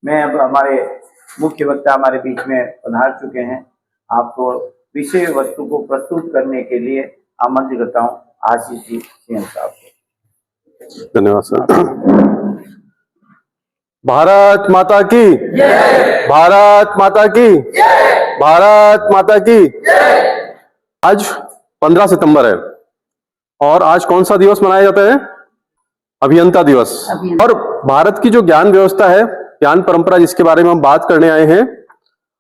मैं अब हमारे मुख्य वक्ता हमारे बीच में पधार चुके हैं। आपको विषय वस्तु को प्रस्तुत करने के लिए आमंत्रित करता हूँ आशीष जी सीएम साहब को। धन्यवाद सर। भारत माता की जय। भारत माता की जय। भारत माता की जय। आज 15 सितंबर है और आज कौन सा दिवस मनाया जाता है? अभियंता दिवस। और भारत की जो ज्ञान व्यवस्था है, ज्ञान परंपरा जिसके बारे में हम बात करने आए हैं,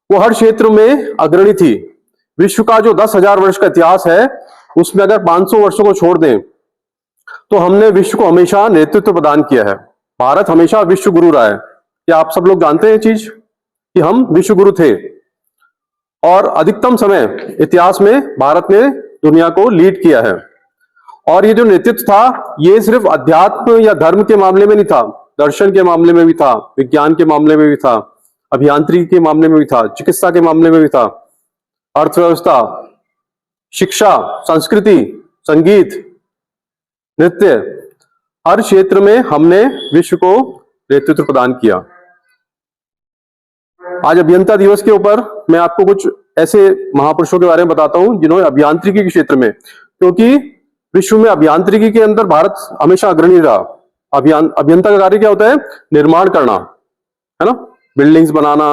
वो हर क्षेत्र में अग्रणी थी। विश्व का जो 10,000 वर्ष का इतिहास है, उसमें अगर 500 वर्षों को छोड़ दें तो हमने विश्व को हमेशा नेतृत्व प्रदान किया है। भारत हमेशा विश्व गुरु रहा है। क्या आप सब लोग जानते हैं चीज कि हम विश्व गुरु थे और अधिकतम समय इतिहास में भारत ने दुनिया को लीड किया है। और ये जो नेतृत्व था, ये सिर्फ अध्यात्म या धर्म के मामले में नहीं था, दर्शन के मामले में भी था, विज्ञान के मामले में भी था, अभियांत्रिकी के मामले में भी था, चिकित्सा के मामले में भी था, अर्थव्यवस्था, शिक्षा, संस्कृति, संगीत, नृत्य, हर क्षेत्र में हमने विश्व को नेतृत्व प्रदान किया। आज अभियंता दिवस के ऊपर मैं आपको कुछ ऐसे महापुरुषों के बारे में बताता हूं जिन्होंने अभियांत्रिकी के क्षेत्र में, क्योंकि विश्व में अभियांत्रिकी के अंदर भारत हमेशा अग्रणी रहा। अभियंता का कार्य क्या होता है? निर्माण करना, है ना, बिल्डिंग्स बनाना,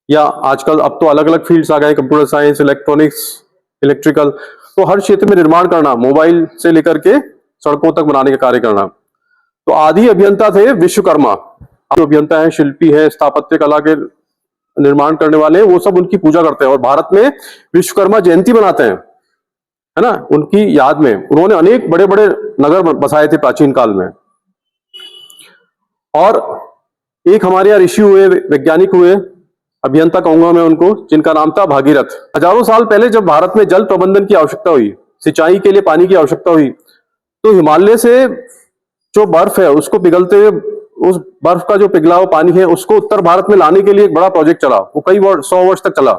या आजकल अब तो अलग अलग फील्ड्स आ गए, कंप्यूटर साइंस, इलेक्ट्रॉनिक्स, इलेक्ट्रिकल, तो हर क्षेत्र में निर्माण करना, मोबाइल से लेकर के सड़कों तक बनाने का कार्य करना। तो आदि अभियंता थे विश्वकर्मा। जो अभियंता है, शिल्पी है, स्थापत्य कला के निर्माण करने वाले, वो सब उनकी पूजा करते हैं और भारत में विश्वकर्मा जयंती मनाते हैं, है ना, उनकी याद में। उन्होंने अनेक बड़े बड़े नगर बसाए थे प्राचीन काल में। और एक हमारे यहाँ ऋषि हुए, वैज्ञानिक हुए, अभियंता कहूंगा मैं उनको, जिनका नाम था भागीरथ। हजारों साल पहले जब भारत में जल प्रबंधन की आवश्यकता हुई, सिंचाई के लिए पानी की आवश्यकता हुई, तो हिमालय से जो बर्फ है उसको पिघलते हुए, उस बर्फ का जो पिघला हुआ पानी है उसको उत्तर भारत में लाने के लिए एक बड़ा प्रोजेक्ट चला। वो कई 100 वर्ष तक चला।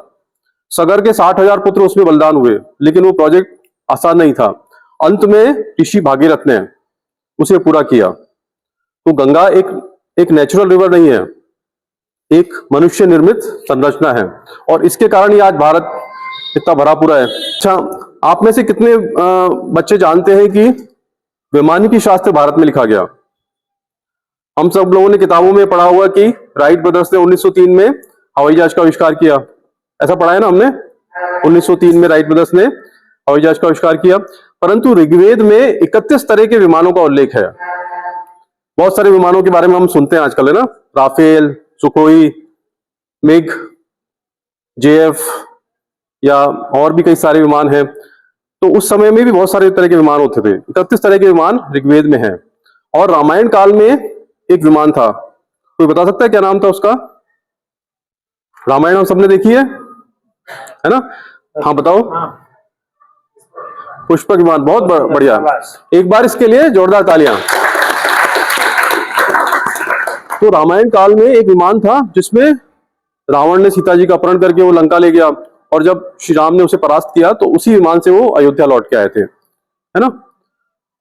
सगर के 60,000 पुत्र उसमें बलिदान हुए, लेकिन वो प्रोजेक्ट आसान नहीं था। अंत में ऋषि भागीरथ ने उसे पूरा किया। तो गंगा एक नेचुरल रिवर नहीं है, एक मनुष्य निर्मित संरचना है, और इसके कारण ही आज भारत इतना भरा पूरा है। अच्छा, आप में से कितने बच्चे जानते हैं कि वैमानिकी शास्त्र भारत में लिखा गया? हम सब लोगों ने किताबों में पढ़ा हुआ कि राइट ब्रदर्स ने 1903 में हवाई जहाज का आविष्कार किया। ऐसा पढ़ा है ना हमने? 1903 में राइट ब्रदर्स ने हवाई जहाज का आविष्कार किया। परंतु ऋग्वेद में 31 तरह के विमानों का उल्लेख है। बहुत सारे विमानों के बारे में हम सुनते हैं आजकल, है ना, राफेल, सुखोई, मिग, जेएफ, या और भी कई सारे विमान हैं। तो उस समय में भी बहुत सारे तरह के विमान होते थे। 31 तरह के विमान ऋग्वेद में हैं। और रामायण काल में एक विमान था, कोई बता सकता है क्या नाम था उसका? रामायण हम सबने देखी है ना? हाँ बताओ। पुष्पक विमान, बहुत बढ़िया। एक बार इसके लिए जोरदार तालियां। तो रामायण काल में एक विमान था जिसमें रावण ने सीता जी का अपहरण करके वो लंका ले गया, और जब श्री राम ने उसे परास्त किया तो उसी विमान से वो अयोध्या लौट के आए थे, है ना।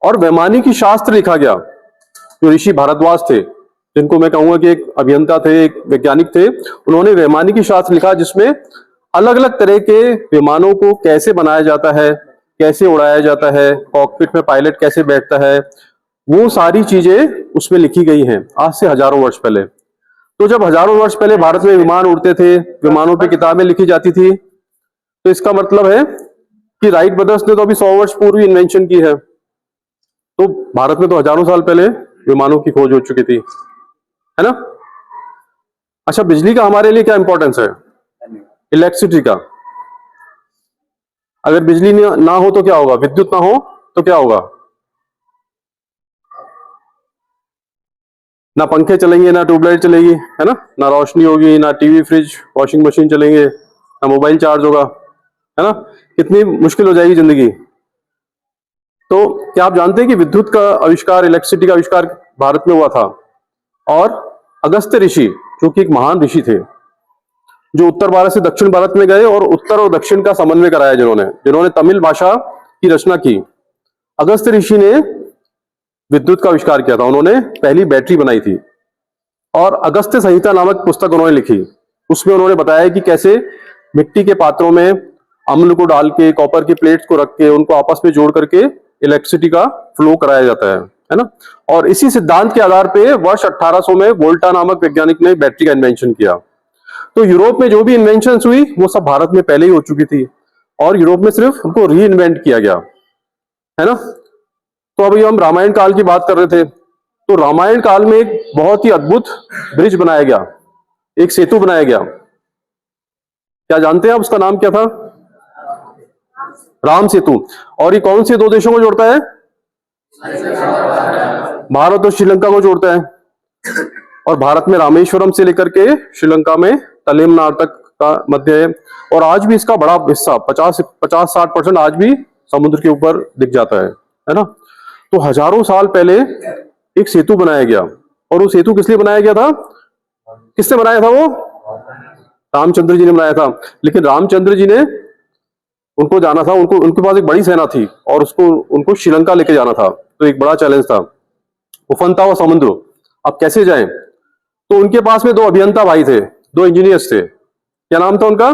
और वैमानिकी शास्त्र लिखा गया। जो ऋषि भारद्वाज थे, जिनको मैं कहूंगा कि एक अभियंता थे, एक वैज्ञानिक थे, उन्होंने वैमानिकी शास्त्र लिखा, जिसमें अलग अलग तरह के विमानों को कैसे बनाया जाता है, कैसे उड़ाया जाता है, कॉकपिट में पायलट कैसे बैठता है, वो सारी चीजें उसमें लिखी गई हैं आज से हजारों वर्ष पहले। तो जब हजारों वर्ष पहले भारत में विमान उड़ते थे, विमानों पे किताबें लिखी जाती थी, तो इसका मतलब है कि राइट ब्रदर्स ने तो अभी 100 वर्ष पूर्व इन्वेंशन की है। तो भारत में तो हजारों साल पहले विमानों की खोज हो चुकी थी, है ना। अच्छा, बिजली का हमारे लिए क्या इंपॉर्टेंस है? इलेक्ट्रिसिटी का। अगर बिजली ना हो तो क्या होगा? विद्युत ना हो तो क्या होगा? ना पंखे चलेंगे, ना ट्यूबलाइट चलेगी, है ना, ना रोशनी होगी, ना टीवी, फ्रिज, वॉशिंग मशीन चलेंगे, ना मोबाइल चार्ज होगा, है ना। कितनी मुश्किल हो जाएगी जिंदगी। तो क्या आप जानते हैं कि विद्युत का आविष्कार, इलेक्ट्रिसिटी का आविष्कार भारत में हुआ था? और अगस्त्य ऋषि, जो कि एक महान ऋषि थे, जो उत्तर भारत से दक्षिण भारत में गए और उत्तर और दक्षिण का समन्वय कराया, जिन्होंने तमिल भाषा की रचना की, अगस्त्य ऋषि ने विद्युत का आविष्कार किया था। उन्होंने पहली बैटरी बनाई थी और अगस्त्य संहिता नामक पुस्तक उन्होंने लिखी। उसमें उन्होंने बताया कि कैसे मिट्टी के पात्रों में अम्ल को डाल के, कॉपर की प्लेट्स को रख के, उनको आपस में जोड़ करके इलेक्ट्रिसिटी का फ्लो कराया जाता है ना। और इसी सिद्धांत के आधार पे वर्ष 1800 में वोल्टा नामक वैज्ञानिक ने बैटरी का इन्वेंशन किया। तो यूरोप में जो भी इन्वेंशन हुई वो सब भारत में पहले ही हो चुकी थी, और यूरोप में सिर्फ उनको री इन्वेंट किया गया, है ना। तो अभी हम रामायण काल की बात कर रहे थे, तो रामायण काल में एक बहुत ही अद्भुत ब्रिज बनाया गया, एक सेतु बनाया गया। क्या जानते हैं आप उसका नाम क्या था? राम सेतु। और ये कौन से दो देशों को जोड़ता है? भारत और श्रीलंका को जोड़ता है। और भारत में रामेश्वरम से लेकर के श्रीलंका में तमिलनाडु तक का मध्य है। और आज भी इसका बड़ा हिस्सा 50-60% आज भी समुद्र के ऊपर दिख जाता है ना। तो हजारों साल पहले एक सेतु बनाया गया, और वो सेतु किस लिए बनाया गया था? किसने बनाया था वो? रामचंद्र जी ने बनाया था। लेकिन रामचंद्र जी ने, उनको जाना था, उनके पास एक बड़ी सेना थी और उनको श्रीलंका लेके जाना था, तो एक बड़ा चैलेंज था, उफनता हुआ समुद्र, अब कैसे जाएं? तो उनके पास में दो अभियंता भाई थे, दो इंजीनियर्स थे। क्या नाम था उनका?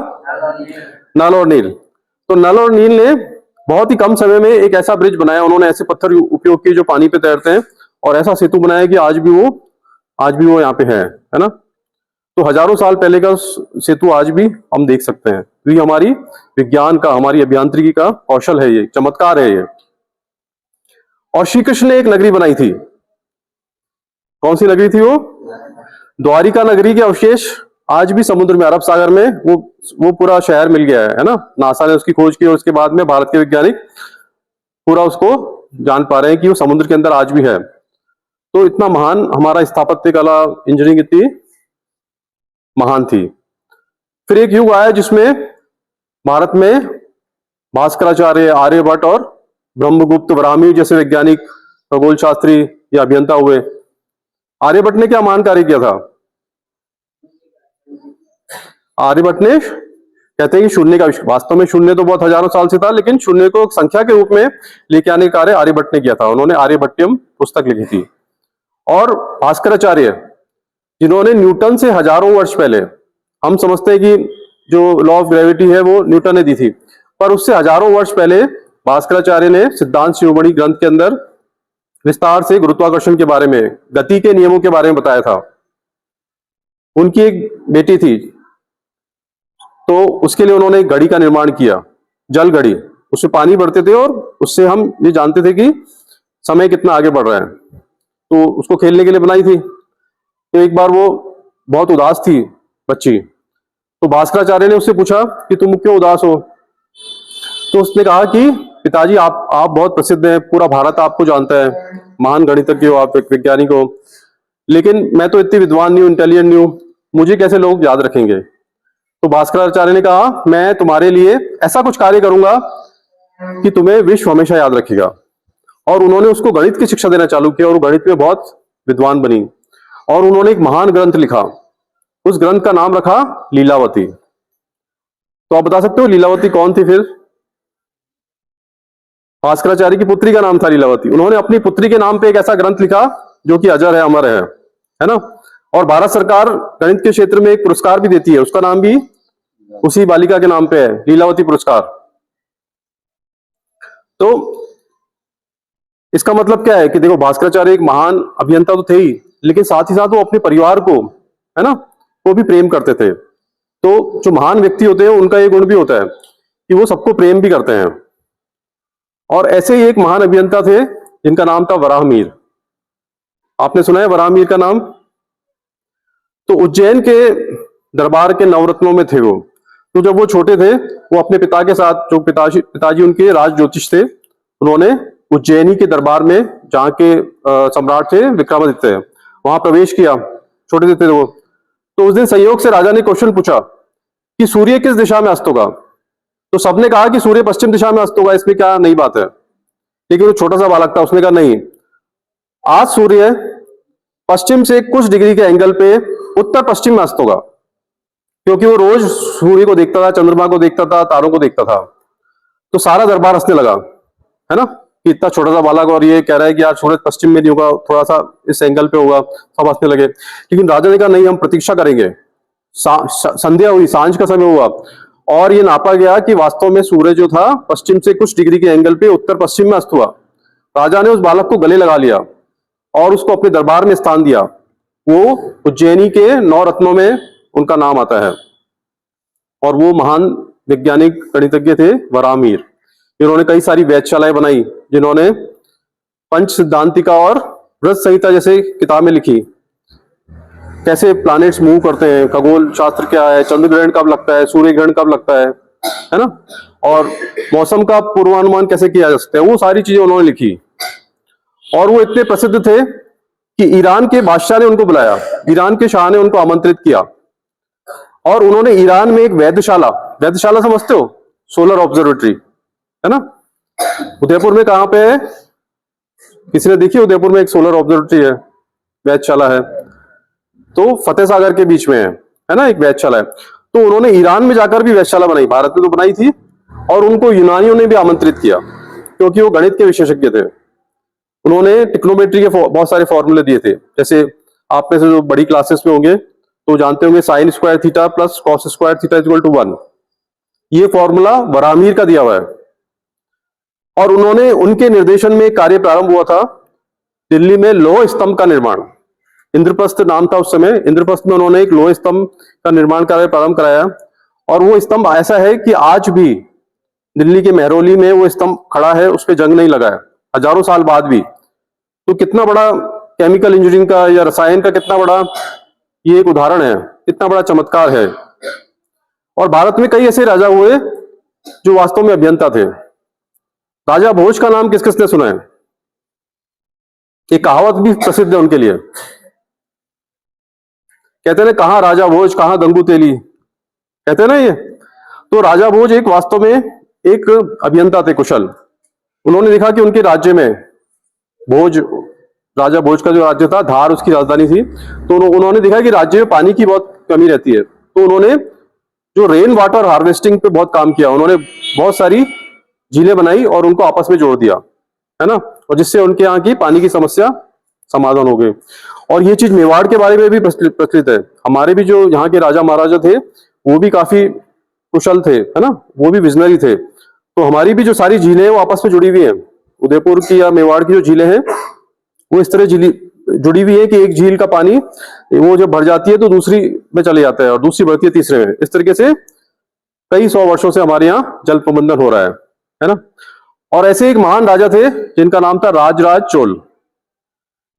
नल और नील। तो नल और नील ने बहुत ही कम समय में एक ऐसा ब्रिज बनाया, उन्होंने ऐसे पत्थर उपयोग किए जो पानी पे तैरते हैं, और ऐसा सेतु बनाया कि आज भी वो यहाँ पे है ना। तो हजारों साल पहले का सेतु आज भी हम देख सकते हैं। तो ये हमारी विज्ञान का, हमारी अभियांत्रिकी का कौशल है, ये चमत्कार है ये। और श्री कृष्ण ने एक नगरी बनाई थी। कौन सी नगरी थी वो? द्वारिका नगरी के अवशेष आज भी समुद्र में, अरब सागर में वो पूरा शहर मिल गया है ना। नासा ने उसकी खोज की और उसके बाद में भारत के वैज्ञानिक पूरा उसको जान पा रहे हैं कि वो समुद्र के अंदर आज भी है। तो इतना महान हमारा स्थापत्य कला, इंजीनियरिंग इतनी महान थी। फिर एक युग आया जिसमें भारत में भास्कराचार्य, आर्यभट्ट और ब्रह्मगुप्त, वराहमिहिर जैसे वैज्ञानिक, खगोल शास्त्री या अभियंता हुए। आर्यभट्ट ने क्या महान कार्य किया था? आर्यभट्ट ने, कहते हैं कि शून्य का आविष्कार, वास्तव में शून्य तो बहुत हजारों साल से था, लेकिन शून्य को संख्या के रूप में लेके आने का कार्य आर्यभट्ट ने किया था। उन्होंने आर्यभट्टियम पुस्तक लिखी थी। और भास्कराचार्य, जिन्होंने न्यूटन से हजारों वर्ष पहले, हम समझते हैं कि जो लॉ ऑफ ग्रेविटी है वो न्यूटन ने दी थी, पर उससे हजारों वर्ष पहले भास्कराचार्य ने सिद्धांत शिरोमणि ग्रंथ के अंदर विस्तार से गुरुत्वाकर्षण के बारे में, गति के नियमों के बारे में बताया था। उनकी एक बेटी थी, तो उसके लिए उन्होंने एक घड़ी का निर्माण किया, जल घड़ी। उसमें पानी भरते थे और उससे हम ये जानते थे कि समय कितना आगे बढ़ रहा है। तो उसको खेलने के लिए बनाई थी। तो एक बार वो बहुत उदास थी बच्ची, तो भास्कराचार्य ने उससे पूछा कि तुम क्यों उदास हो? तो उसने कहा कि पिताजी, आप बहुत प्रसिद्ध हैं, पूरा भारत आपको जानता है, महान गणितज्ञ हो आप, वैज्ञानिक हो, लेकिन मैं तो इतनी विद्वान नहीं हूं, इंटेलिजेंट नहीं हूं, मुझे कैसे लोग याद रखेंगे? तो भास्कराचार्य ने कहा, मैं तुम्हारे लिए ऐसा कुछ कार्य करूंगा कि तुम्हें विश्व हमेशा याद रखेगा। और उन्होंने उसको गणित की शिक्षा देना चालू किया और वो गणित में बहुत विद्वान बनी। और उन्होंने एक महान ग्रंथ लिखा, उस ग्रंथ का नाम रखा लीलावती। तो आप बता सकते हो लीलावती कौन थी? फिर भास्कराचार्य की पुत्री का नाम था लीलावती। उन्होंने अपनी पुत्री के नाम पे एक ऐसा ग्रंथ लिखा जो कि अजर है, अमर है ना। और भारत सरकार गणित के क्षेत्र में एक पुरस्कार भी देती है, उसका नाम भी उसी बालिका के नाम पे है, लीलावती पुरस्कार। तो इसका मतलब क्या है कि देखो, भास्कराचार्य एक महान अभियंता तो थे ही, लेकिन साथ ही साथ वो अपने परिवार को, है ना, वो भी प्रेम करते थे। तो जो महान व्यक्ति होते हैं उनका ये गुण भी होता है कि वो सबको प्रेम भी करते हैं। और ऐसे ही एक महान अभियंता थे जिनका नाम था वराहमिहिर। आपने सुना है वराहमिहिर का नाम? तो उज्जैन के दरबार के नवरत्नों में थे वो। तो जब वो छोटे थे, वो अपने पिता के साथ, जो पिताजी उनके राज ज्योतिष थे, उन्होंने उज्जैनी के दरबार में, जहाँ के सम्राट थे विक्रमादित्य, वहां प्रवेश किया। छोटे थे वो। तो उस दिन संयोग से राजा ने क्वेश्चन पूछा कि सूर्य किस दिशा में अस्त होगा? तो सबने कहा कि सूर्य पश्चिम दिशा में अस्त होगा, इसमें क्या नई बात है। लेकिन वो छोटा सा बालक था, उसने कहा नहीं, आज सूर्य पश्चिम से कुछ डिग्री के एंगल पे उत्तर पश्चिम में अस्त होगा। क्योंकि वो रोज सूर्य को देखता था, चंद्रमा को देखता था, तारों को देखता था। तो सारा दरबार हंसने लगा, है ना। कि इतना छोटा सा बालक और ये कह रहा है कि यार सूरज पश्चिम में नहीं होगा, थोड़ा सा इस एंगल पे होगा, सब हंसने लगे। लेकिन राजा ने कहा नहीं, हम प्रतीक्षा करेंगे। संध्या हुई, सांझ का समय हुआ और ये नापा गया कि वास्तव में सूर्य जो था पश्चिम से कुछ डिग्री के एंगल पे उत्तर पश्चिम में अस्त हुआ। राजा ने उस बालक को गले लगा लिया और उसको अपने दरबार में स्थान दिया। वो उज्जैनी के 9 रत्नों में उनका नाम आता है और वो महान वैज्ञानिक गणितज्ञ थे वराहमिहिर। इन्होंने कई सारी वेधशालाएं बनाई, जिन्होंने पंच सिद्धांतिका और व्रत संहिता जैसे किताबें लिखी। कैसे प्लैनेट्स मूव करते हैं, खगोल शास्त्र क्या है, चंद्र ग्रहण कब लगता है, सूर्य ग्रहण कब लगता है ना, और मौसम का पूर्वानुमान कैसे किया जा सकता है, वो सारी चीजें उन्होंने लिखी। और वो इतने प्रसिद्ध थे कि ईरान के बादशाह ने उनको बुलाया, ईरान के शाह ने उनको आमंत्रित किया और उन्होंने ईरान में एक वेधशाला समझते हो, सोलर ऑब्जर्वेटरी है ना, उदयपुर में कहां पे है, किसी ने देखी? उदयपुर में एक सोलर ऑब्जर्वेटरी है, वेधशाला है। तो फतेह सागर के बीच में है ना, एक वेधशाला है। तो उन्होंने ईरान में जाकर भी वेधशाला बनाई, भारत में तो बनाई थी, और उनको यूनानियों ने भी आमंत्रित किया क्योंकि वो गणित के विशेषज्ञ थे। उन्होंने ट्रिग्नोमेट्री के बहुत सारे फॉर्मूले दिए थे। जैसे आप में से जो बड़ी क्लासेस में होंगे तो जानते होंगे sine square theta plus cos square theta equal to 1। ये फॉर्मूला वराहमिहिर का दिया हुआ है और उन्होंने, उनके निर्देशन में कार्य प्रारंभ हुआ था दिल्ली में लौह स्तंभ का निर्माण। इंद्रप्रस्थ नाम था उस समय। इंद्रप्रस्थ में उन्होंने एक लौह स्तंभ का निर्माण कार्य प्रारंभ कराया और वो स्तंभ ऐसा है कि आज भी दिल्ली के मेहरौली में वो स्तंभ खड़ा है, उस पर जंग नहीं लगा है, हजारों साल बाद भी। तो कितना बड़ा केमिकल इंजीनियरिंग का या रसायन का कितना बड़ा ये एक उदाहरण है, कितना बड़ा चमत्कार है। और भारत में कई ऐसे राजा हुए जो वास्तव में अभियंता थे। राजा भोज का नाम किस किसने सुना है? एक कहावत भी प्रसिद्ध है उनके लिए, कहते हैं कहां राजा भोज कहां गंगू तेली, कहते हैं ना ये। तो राजा भोज एक वास्तव में एक अभियंता थे, कुशल। उन्होंने देखा कि उनके राज्य में भोज, राजा भोज का जो राज्य था, धार उसकी राजधानी थी, तो उन्होंने देखा कि राज्य में पानी की बहुत कमी रहती है। तो उन्होंने जो रेन वाटर हार्वेस्टिंग पे बहुत काम किया। उन्होंने बहुत सारी झीलें बनाई और उनको आपस में जोड़ दिया, है ना, और जिससे उनके यहाँ की पानी की समस्या समाधान हो गई। और ये चीज मेवाड़ के बारे में भी प्रचलित है। हमारे भी जो यहाँ के राजा महाराजा थे वो भी काफी कुशल थे, है ना, वो भी विजनरी थे। तो हमारी भी जो सारी झीलें हैं वो आपस में जुड़ी हुई हैं। उदयपुर की या मेवाड़ की जो झीलें हैं वो इस तरह जुड़ी हुई है कि एक झील का पानी वो जब भर जाती है तो दूसरी में चले जाता है और दूसरी बढ़ती है तीसरे में। इस तरीके से कई 100 वर्षों से हमारे यहाँ जल प्रबंधन हो रहा है ना। और ऐसे एक महान राजा थे जिनका नाम था राजराज चोल,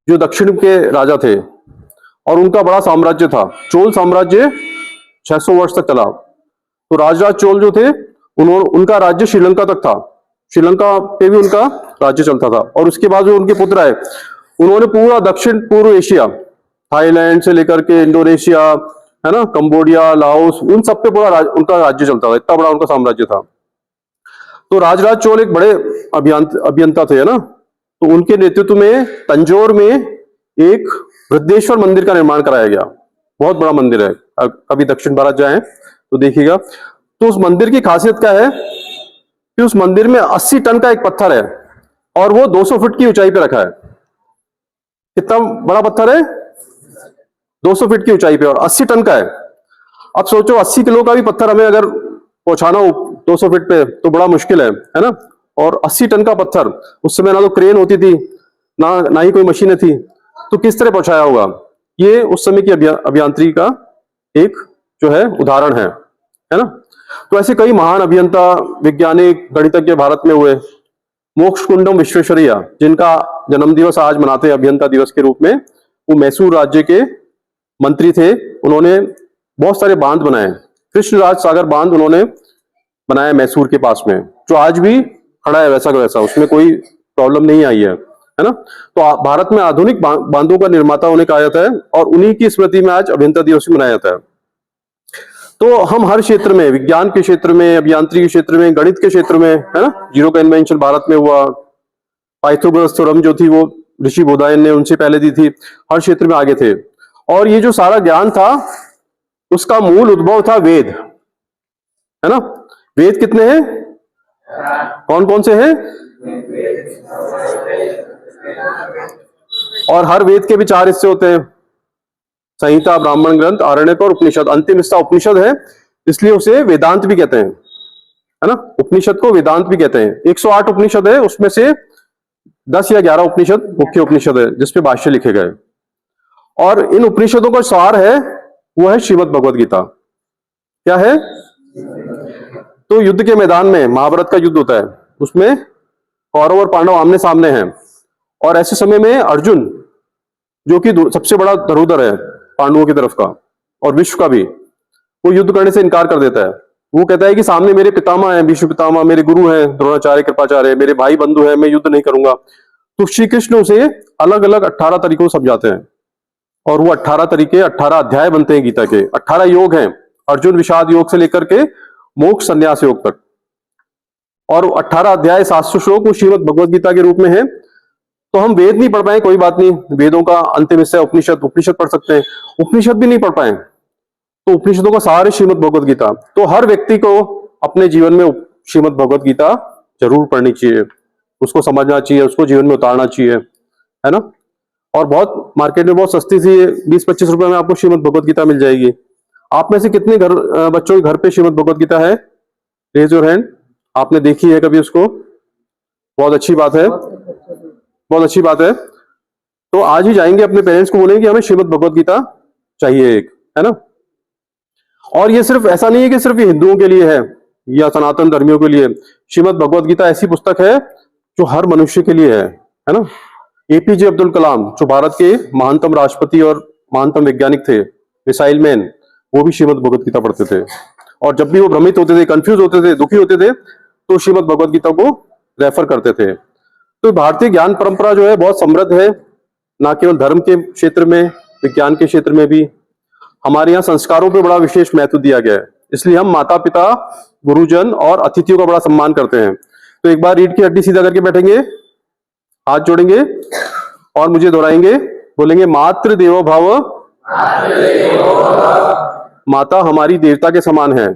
जो दक्षिण के राजा थे और उनका बड़ा साम्राज्य था। चोल साम्राज्य 600 वर्ष तक चला। तो राजराज चोल जो थे उनका राज्य श्रीलंका तक था, श्रीलंका पे भी उनका राज्य चलता था। और उसके बाद जो उनके पुत्र आए उन्होंने पूरा दक्षिण पूर्व एशिया, थाईलैंड से लेकर के इंडोनेशिया, है ना, कंबोडिया, लाओस, उन सब पे पूरा उनका राज्य चलता था। इतना बड़ा उनका साम्राज्य था। तो राजराज चोल एक बड़े अभियंता थे, है ना। तो उनके नेतृत्व में तंजौर में एक वृद्धेश्वर मंदिर का निर्माण कराया गया। बहुत बड़ा मंदिर है, कभी दक्षिण भारत जाएं तो देखिएगा। तो उस मंदिर की खासियत क्या है कि उस मंदिर में 80 टन का एक पत्थर है और वो 200 फीट की ऊंचाई पे रखा है। कितना बड़ा पत्थर है? 200 फीट की ऊंचाई पे और 80 टन का है। अब सोचो 80 किलो का भी पत्थर हमें अगर पहुंचाना हो 200 फीट पे तो बड़ा मुश्किल है ना। और 80 टन का पत्थर, उस समय ना तो क्रेन होती थी ना ही कोई मशीनें थी, तो किस तरह पहुंचाया होगा? ये उस समय की अभियांत्रिकी का एक जो है उदाहरण है ना। तो ऐसे कई महान अभियंता, वैज्ञानिक, गणितज्ञ भारत में हुए। मोक्षकुंडम विश्वेश्वरैया, जिनका जन्म दिवस आज मनाते हैं अभियंता दिवस के रूप में, वो मैसूर राज्य के मंत्री थे। उन्होंने बहुत सारे बांध बनाए। कृष्णराज सागर बांध उन्होंने बनाया मैसूर के पास में, जो आज भी खड़ा है वैसा का वैसा, उसमें कोई प्रॉब्लम नहीं आई है ना। तो भारत में आधुनिक बांधों का निर्माता उन्हें कहा जाता है और उन्हीं की स्मृति में आज अभियंता दिवस भी मनाया जाता है। तो हम हर क्षेत्र में, विज्ञान के क्षेत्र में, अभियांत्रिकी के क्षेत्र में, गणित के क्षेत्र में, है ना, जीरो का इन्वेंशन भारत में हुआ। पाइथागोरस थ्योरम जो थी वो ऋषि बोधायन ने उनसे पहले दी थी। हर क्षेत्र में आगे थे। और ये जो सारा ज्ञान था उसका मूल उद्भव था वेद, है ना। वेद कितने हैं? कौन कौन से हैं? और हर वेद के भी 4 हिस्से होते हैं, संहिता, ब्राह्मण ग्रंथ, आरण्यक और उपनिषद। अंतिम हिस्सा उपनिषद है, इसलिए उसे वेदांत भी कहते हैं, है ना। उपनिषद को वेदांत भी कहते हैं। 108 उपनिषद है, उसमें से 10 या 11 उपनिषद मुख्य उपनिषद है जिसपे भाष्य लिखे गए। और इन उपनिषदों का सार है, वो है श्रीमद् भगवद गीता। क्या है? तो युद्ध के मैदान में, महाभारत का युद्ध होता है, उसमें कौरव और पांडव आमने सामने हैं, और ऐसे समय में अर्जुन, जो कि सबसे बड़ा धरोधर है पांडवों की तरफ का और विश्व का भी, वो युद्ध करने से इनकार कर देता है। वो कहता है कि सामने मेरे पितामह हैं, भीष्म पितामह, मेरे गुरु हैं द्रोणाचार्य, कृपाचार्य, मेरे भाई बंधु हैं, मैं युद्ध नहीं करूंगा। तो श्री कृष्ण उसे अलग अलग 18 तरीकों से समझाते हैं, और वो 18 तरीके 18 अध्याय बनते हैं गीता के। 18 योग हैं, अर्जुन विषाद योग से लेकर के मोक्ष संन्यास योग तक, और 18 अध्याय 700 श्लोक वो श्रीमद् भगवद गीता के रूप में है। तो हम वेद नहीं पढ़ पाए, कोई बात नहीं, वेदों का अंतिम हिस्सा उपनिषद, उपनिषद पढ़ सकते हैं। उपनिषद भी नहीं पढ़ पाए तो उपनिषदों का सार है श्रीमद् भगवद गीता। तो हर व्यक्ति को अपने जीवन में श्रीमद् भगवद गीता जरूर पढ़नी चाहिए, उसको समझना चाहिए, उसको जीवन में उतारना चाहिए, है ना। और बहुत मार्केट में बहुत सस्ती सी 20-25 रुपए में आपको श्रीमद् भगवद गीता मिल जाएगी। आप में से कितने बच्चों के घर पे श्रीमद् भगवद गीता है? Raise your hand. आपने देखी है कभी उसको? बहुत अच्छी बात है, बहुत अच्छी बात है। तो आज ही जाएंगे अपने पेरेंट्स को बोलेंगे कि हमें श्रीमद् भगवद गीता चाहिए एक, है ना। और ये सिर्फ ऐसा नहीं है कि सिर्फ ये हिंदुओं के लिए है या सनातन धर्मियों के लिए। श्रीमद् भगवद गीता ऐसी पुस्तक है जो हर मनुष्य के लिए है ना। एपीजे अब्दुल कलाम, जो भारत के महानतम राष्ट्रपति और महानतम वैज्ञानिक थे, मिसाइल मैन, वो भी श्रीमद् भगवद गीता पढ़ते थे। और जब भी वो भ्रमित होते थे, कंफ्यूज होते थे, दुखी होते थे, तो श्रीमद् भगवद गीता को रेफर करते थे। तो भारतीय ज्ञान परंपरा जो है बहुत समृद्ध है, ना केवल धर्म के क्षेत्र में, विज्ञान के क्षेत्र में भी। हमारे यहाँ संस्कारों पे बड़ा विशेष महत्व दिया गया है, इसलिए हम माता पिता, गुरुजन और अतिथियों का बड़ा सम्मान करते हैं। तो एक बार रीढ़ की हड्डी सीधा करके बैठेंगे, हाथ जोड़ेंगे और मुझे दोहराएंगे, बोलेंगे मातृ देवो भव, माता हमारी देवता के समान है,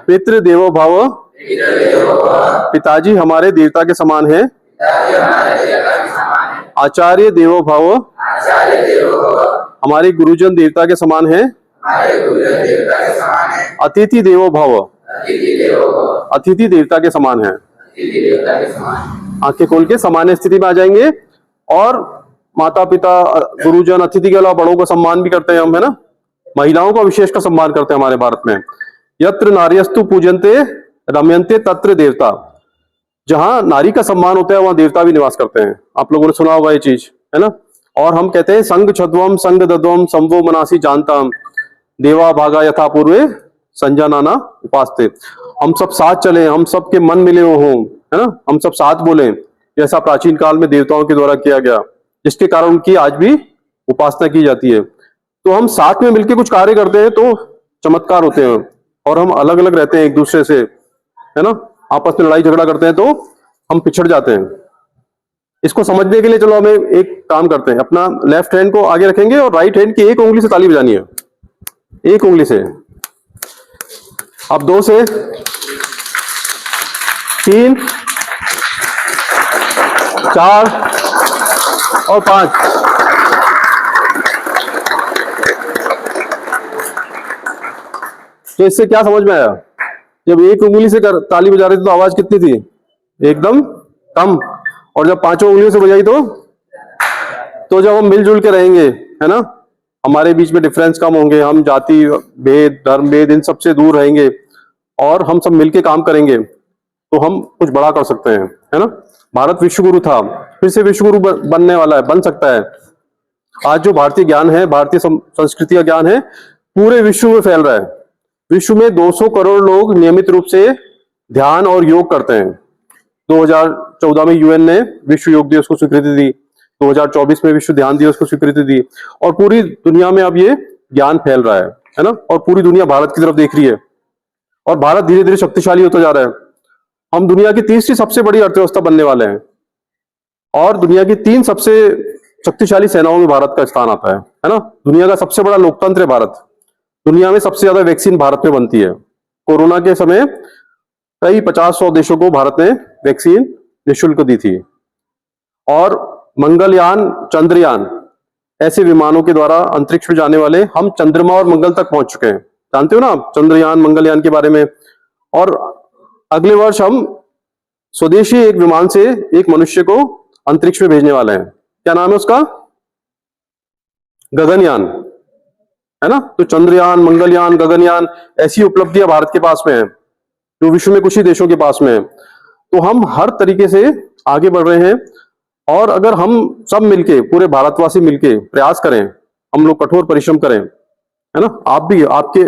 पितृ देवो भव, पिताजी हमारे देवता के समान है, आचार्य देवो भव, हमारे गुरुजन देवता के समान है, अतिथि देवो भव, अतिथि देवता के समान है। आंखें खोल के सामान्य स्थिति में आ जाएंगे, और माता पिता, गुरुजन, अतिथि के अलावा बड़ों का सम्मान भी करते हैं हम, है ना। महिलाओं का विशेष का सम्मान करते हैं हमारे भारत में। यत्र नार्यस्तु पूजन्ते रम्यन्ते तत्र देवता, जहां नारी का सम्मान होता है वहां देवता भी निवास करते हैं। आप लोगों ने सुना होगा ये चीज, है ना। और हम कहते हैं संग छद्वम संग दद्वम संवो मनासी जानताम देवा भागा यथा पूर्वे संजानाना उपास्ते। हम सब साथ चले, हम सब के मन मिले हों, है ना, हम सब साथ बोले, जैसा प्राचीन काल में देवताओं के द्वारा किया गया, जिसके कारण उनकी आज भी उपासना की जाती है। तो हम साथ में मिलकर कुछ कार्य करते हैं तो चमत्कार होते हैं, और हम अलग अलग रहते हैं एक दूसरे से, है ना। आपस में लड़ाई झगड़ा करते हैं तो हम पिछड़ जाते हैं। इसको समझने के लिए चलो हमें एक काम करते हैं, अपना लेफ्ट हैंड को आगे रखेंगे और राइट हैंड की एक उंगली से ताली बजानी है, एक उंगली से। अब 2 से 3, 4 और 5। तो इससे क्या समझ में आया? जब एक उंगली से ताली बजा रहे थे तो आवाज कितनी थी? एकदम कम। और जब 5 उंगलियों से बजाई तो जब हम मिलजुल के रहेंगे, है ना, हमारे बीच में डिफरेंस कम होंगे, हम जाति भेद, धर्म भेद, इन सबसे दूर रहेंगे, और हम सब मिलके काम करेंगे, तो हम कुछ बड़ा कर सकते हैं, है ना। भारत विश्वगुरु था, फिर से विश्वगुरु बनने वाला है, बन सकता है। आज जो भारतीय ज्ञान है, भारतीय संस्कृति का ज्ञान है, पूरे विश्व में फैल रहा है। विश्व में 200 करोड़ लोग नियमित रूप से ध्यान और योग करते हैं। 2014 में यूएन ने विश्व योग दिवस को स्वीकृति दी, 2024 में विश्व ध्यान दिवस को स्वीकृति दी, और पूरी दुनिया में अब ये ज्ञान फैल रहा है ना। और पूरी दुनिया भारत की तरफ देख रही है, और भारत धीरे धीरे शक्तिशाली होता जा रहा है। हम दुनिया की 30वीं सबसे बड़ी अर्थव्यवस्था बनने वाले हैं, और दुनिया की 3 सबसे शक्तिशाली सेनाओं में भारत का स्थान आता है ना। दुनिया का सबसे बड़ा लोकतंत्र है भारत, दुनिया में सबसे ज्यादा वैक्सीन भारत में बनती है। कोरोना के समय कई 50-100 देशों को भारत ने वैक्सीन निःशुल्क दी थी। और मंगलयान, चंद्रयान ऐसे विमानों के द्वारा अंतरिक्ष में जाने वाले हम चंद्रमा और मंगल तक पहुंच चुके हैं। जानते हो ना आप चंद्रयान, मंगलयान के बारे में। और अगले वर्ष हम स्वदेशी एक विमान से एक मनुष्य को अंतरिक्ष में भेजने वाले हैं। क्या नाम है उसका? गगनयान, है ना। तो चंद्रयान, मंगलयान, गगनयान ऐसी उपलब्धियां भारत के पास में है जो विश्व में कुछ ही देशों के पास में है। तो हम हर तरीके से आगे बढ़ रहे हैं। और अगर हम सब मिलके, पूरे भारतवासी मिलके प्रयास करें, हम लोग कठोर परिश्रम करें, है ना। आप भी, आपके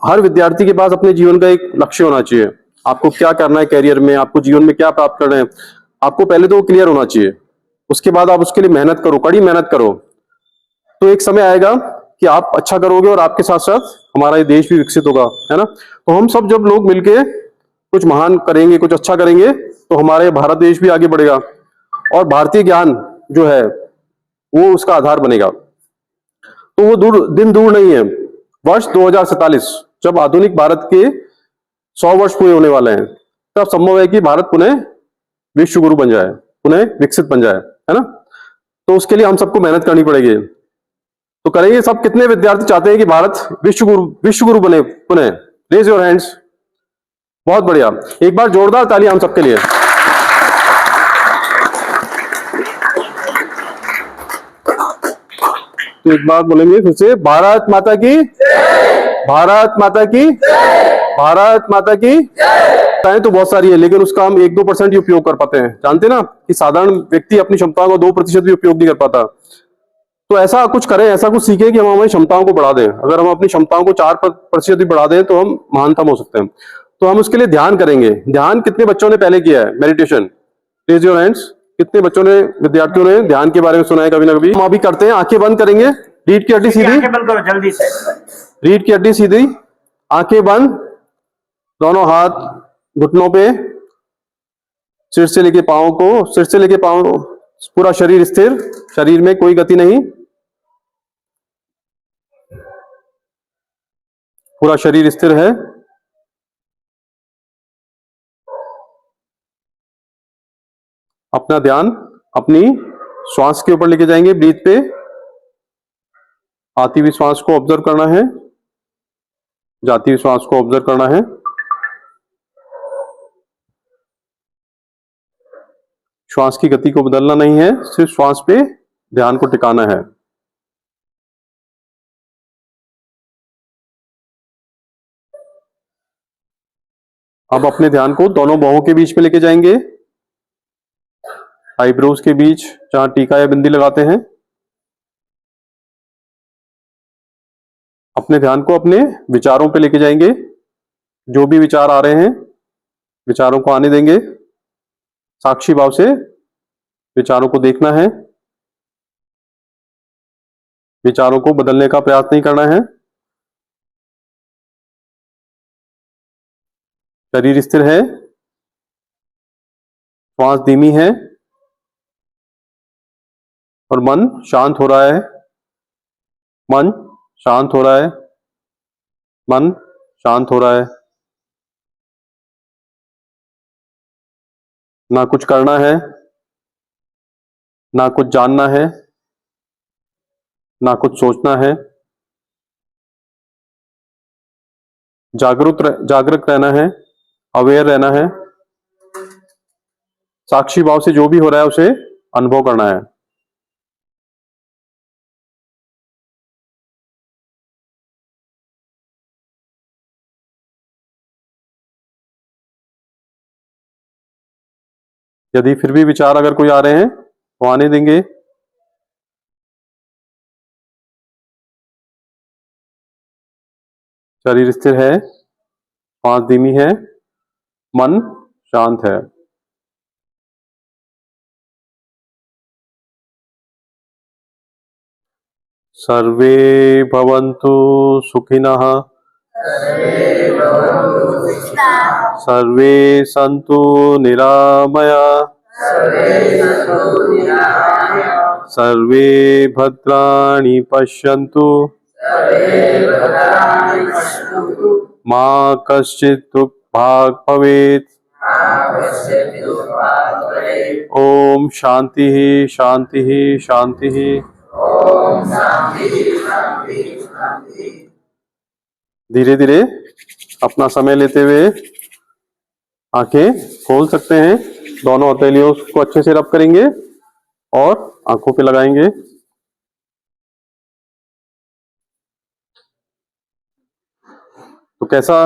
हर विद्यार्थी के पास अपने जीवन का एक लक्ष्य होना चाहिए। आपको क्या करना है कैरियर में, आपको जीवन में क्या प्राप्त करना है, आपको पहले तो वो क्लियर होना चाहिए। उसके बाद आप उसके लिए मेहनत करो, कड़ी मेहनत करो। तो एक समय आएगा कि आप अच्छा करोगे और आपके साथ साथ हमारा ये देश भी विकसित होगा, है ना। तो हम सब जब लोग मिलके कुछ महान करेंगे, कुछ अच्छा करेंगे, तो हमारे भारत देश भी आगे बढ़ेगा और भारतीय ज्ञान जो है वो उसका आधार बनेगा। तो वो दिन दूर नहीं है। वर्ष 2047 जब आधुनिक भारत के 100 वर्ष पूरे होने वाले हैं, तब संभव है कि भारत पुनः विश्व गुरु बन जाए, पुनः विकसित बन जाए, है ना। तो उसके लिए हम सबको मेहनत करनी पड़ेगी। तो करेंगे सब? कितने विद्यार्थी चाहते हैं कि भारत विश्व गुरु बने पुनः? Raise your hands. बहुत बढ़िया, एक बार जोरदार ताली हम सबके लिए। तो एक बार बोलेंगे फिर से, भारत माता की, भारत माता की, भारत माता की। तो बहुत सारी है, लेकिन उसका हम 1-2% ही उपयोग कर पाते हैं। जानते ना कि साधारण व्यक्ति अपनी क्षमताओं को 2% भी उपयोग नहीं कर पाता। तो ऐसा कुछ करें, ऐसा कुछ सीखें कि हम हमारी क्षमताओं को बढ़ा दें। अगर हम अपनी क्षमताओं को 4% भी बढ़ा दें तो हम महानतम हो सकते हैं। तो हम उसके लिए ध्यान करेंगे। ध्यान कितने बच्चों ने पहले किया है? Meditation, raise your hands. कितने बच्चों ने, विद्यार्थियों ने ध्यान के बारे में सुना है कभी ना कभी? हम अभी करते हैं। आंखें बंद करेंगे, रीढ़ की हड्डी सीधी, आंखें बंद करो जल्दी से। रीढ़ की हड्डी सीधी, आंखें बंद, दोनों हाथ घुटनों पे, सिर से लेके पांव को, सिर से लेके पांव, पूरा शरीर स्थिर, शरीर में कोई गति नहीं, पूरा शरीर स्थिर है। अपना ध्यान अपनी श्वास के ऊपर लेके जाएंगे, ब्रीथ पे। आती हुई श्वास को ऑब्जर्व करना है, जाती हुई श्वास को ऑब्जर्व करना है। श्वास की गति को बदलना नहीं है, सिर्फ श्वास पे ध्यान को टिकाना है। अब अपने ध्यान को दोनों बाहों के बीच में लेके जाएंगे, आईब्रोज के बीच, जहां टीका या बिंदी लगाते हैं। अपने ध्यान को अपने विचारों पे लेके जाएंगे। जो भी विचार आ रहे हैं, विचारों को आने देंगे। साक्षी भाव से विचारों को देखना है, विचारों को बदलने का प्रयास नहीं करना है। शरीर स्थिर है, श्वास धीमी है और मन शांत हो रहा है। मन शांत हो रहा है, मन शांत हो रहा है। ना कुछ करना है, ना कुछ जानना है, ना कुछ सोचना है। जागरूक रहना है, अवेयर रहना है। साक्षी भाव से जो भी हो रहा है उसे अनुभव करना है। यदि फिर भी विचार अगर कोई आ रहे हैं तो आने देंगे। शरीर स्थिर है, श्वास धीमी है, मन शांत है। सर्वे भवन्तु सुखिनः, सर्वे सन्तु निरामया, सर्वे भद्राणि पश्यन्तु, मा कश्चित् भाग भवेत्। ओम शांति ही शांति ही शांति ही। धीरे धीरे अपना समय लेते हुए आंखें खोल सकते हैं। दोनों हथेलियों को अच्छे से रब करेंगे और आंखों पे लगाएंगे। तो कैसा